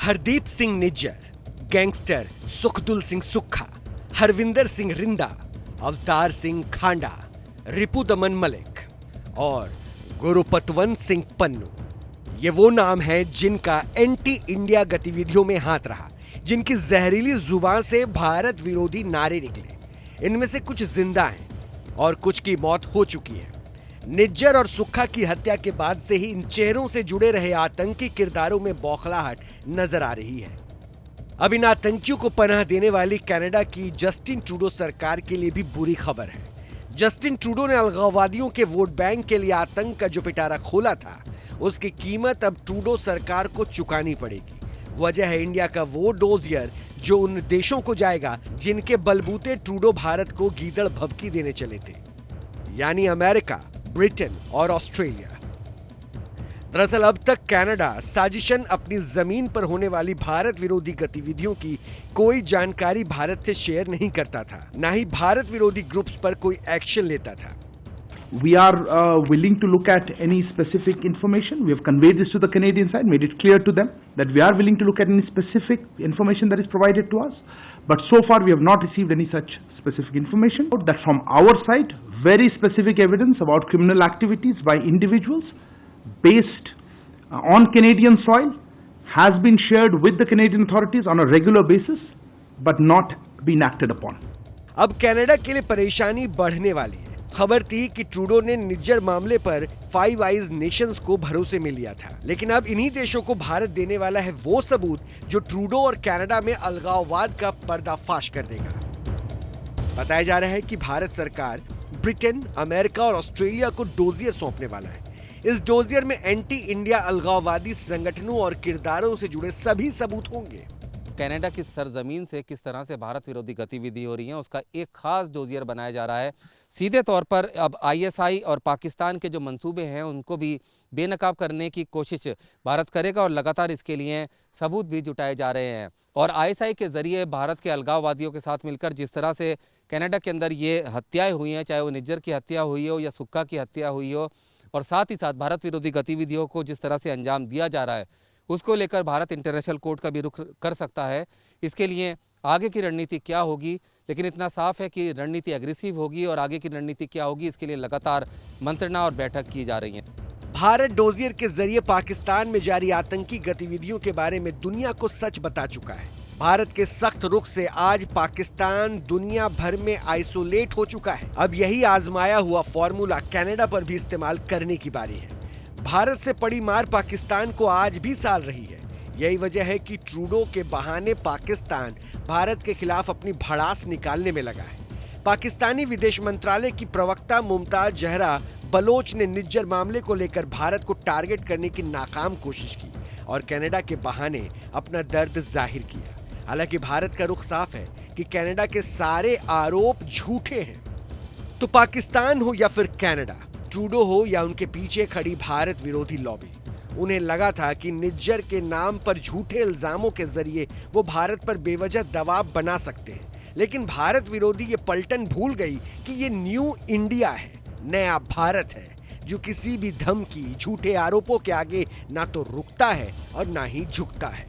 Hardeep Singh Nijjar, gangster Sukhdul Singh सुक्खा, हरविंदर सिंह रिंदा, अवतार सिंह खांडा, रिपु दमन मलिक और गुरुपतवंत सिंह पन्नू, ये वो नाम हैं जिनका एंटी इंडिया गतिविधियों में हाथ रहा, जिनकी जहरीली जुबान से भारत विरोधी नारे निकले। इनमें से कुछ जिंदा हैं और कुछ की मौत हो चुकी है। निज्जर और सुक्खा की हत्या के बाद से ही इन चेहरों से जुड़े रहे आतंकी किरदारों में बौखलाहट नजर आ रही है। अब इन आतंकियों को पनाह देने वाली कनाडा की जस्टिन ट्रूडो सरकार के लिए भी बुरी खबर है। जस्टिन ट्रूडो ने अलगाववादियों के वोट बैंक के लिए आतंक का जो पिटारा खोला था, उसकी कीमत अब ट्रूडो सरकार को चुकानी पड़ेगी। वजह है इंडिया का वो डोजियर जो उन देशों को जाएगा जिनके बलबूते ट्रूडो भारत को गीदड़ भभकी देने चले थे, यानी अमेरिका, ब्रिटेन और ऑस्ट्रेलिया। दरअसल अब तक कनाडा साजिशन अपनी जमीन पर होने वाली भारत विरोधी गतिविधियों की कोई जानकारी भारत से शेयर नहीं करता था, ना ही भारत विरोधी ग्रुप्स पर कोई एक्शन लेता था। We are willing to look at any specific information. We have conveyed this to the Canadian side, made it clear to them that we are willing to look at any specific information that is provided to us. But so far we have not received any such specific information. That from our side, very specific evidence about criminal activities by individuals based on Canadian soil has been shared with the Canadian authorities on a regular basis, but not been acted upon. अब Canada के लिए परेशानी बढ़ने वाली है। खबर थी कि ट्रूडो ने निज्जर मामले पर फाइव आइज नेशंस को भरोसे में लिया था, लेकिन अब इन्हीं देशों को भारत देने वाला है वो सबूत जो ट्रूडो और कनाडा में अलगाववाद का पर्दाफाश कर देगा। बताया जा रहा है कि भारत सरकार ब्रिटेन, अमेरिका और ऑस्ट्रेलिया को डोजियर सौंपने वाला है। इस डोजियर में एंटी इंडिया अलगाववादी संगठनों और किरदारों से जुड़े सभी सबूत होंगे। कनाडा की सरजमीन से किस तरह से भारत विरोधी गतिविधि हो रही है, उसका एक खास डोजियर बनाया जा रहा है। सीधे तौर पर अब आईएसआई और पाकिस्तान के जो मंसूबे हैं उनको भी बेनकाब करने की कोशिश भारत करेगा और लगातार इसके लिए सबूत भी जुटाए जा रहे हैं। और आईएसआई के ज़रिए भारत के अलगाववादियों के साथ मिलकर जिस तरह से कनाडा के अंदर ये हत्याएँ हुई हैं, चाहे वो निज्जर की हत्या हुई हो या सुक्खा की हत्या हुई हो, और साथ ही साथ भारत विरोधी गतिविधियों को जिस तरह से अंजाम दिया जा रहा है, उसको लेकर भारत इंटरनेशनल कोर्ट का भी रुख कर सकता है। इसके लिए आगे की रणनीति क्या होगी, लेकिन इतना साफ है कि रणनीति एग्रेसिव होगी और आगे की रणनीति क्या होगी, इसके लिए लगातार मंत्रणा और बैठक की जा रही है। भारत डोजियर के जरिए पाकिस्तान में जारी आतंकी गतिविधियों के बारे में दुनिया को सच बता चुका है। भारत के सख्त रुख से आज पाकिस्तान दुनिया भर में आइसोलेट हो चुका है। अब यही आजमाया हुआ फॉर्मूला कनाडा पर भी इस्तेमाल करने की बारी है। भारत से पड़ी मार पाकिस्तान को आज भी साल रही है। यही वजह है कि ट्रूडो के बहाने पाकिस्तान भारत के खिलाफ अपनी भड़ास निकालने में लगा है। पाकिस्तानी विदेश मंत्रालय की प्रवक्ता मुमताज जहरा बलोच ने निज्जर मामले को लेकर भारत को टारगेट करने की नाकाम कोशिश की और कनाडा के बहाने अपना दर्द जाहिर किया। हालांकि भारत का रुख साफ है कि कनाडा के सारे आरोप झूठे हैं। तो पाकिस्तान हो या फिर कनाडा, ट्रूडो हो या उनके पीछे खड़ी भारत विरोधी लॉबी, उन्हें लगा था कि निज्जर के नाम पर झूठे इल्जामों के जरिए वो भारत पर बेवजह दबाव बना सकते हैं। लेकिन भारत विरोधी ये पलटन भूल गई कि ये न्यू इंडिया है, नया भारत है, जो किसी भी धमकी, झूठे आरोपों के आगे ना तो रुकता है और ना ही झुकता है।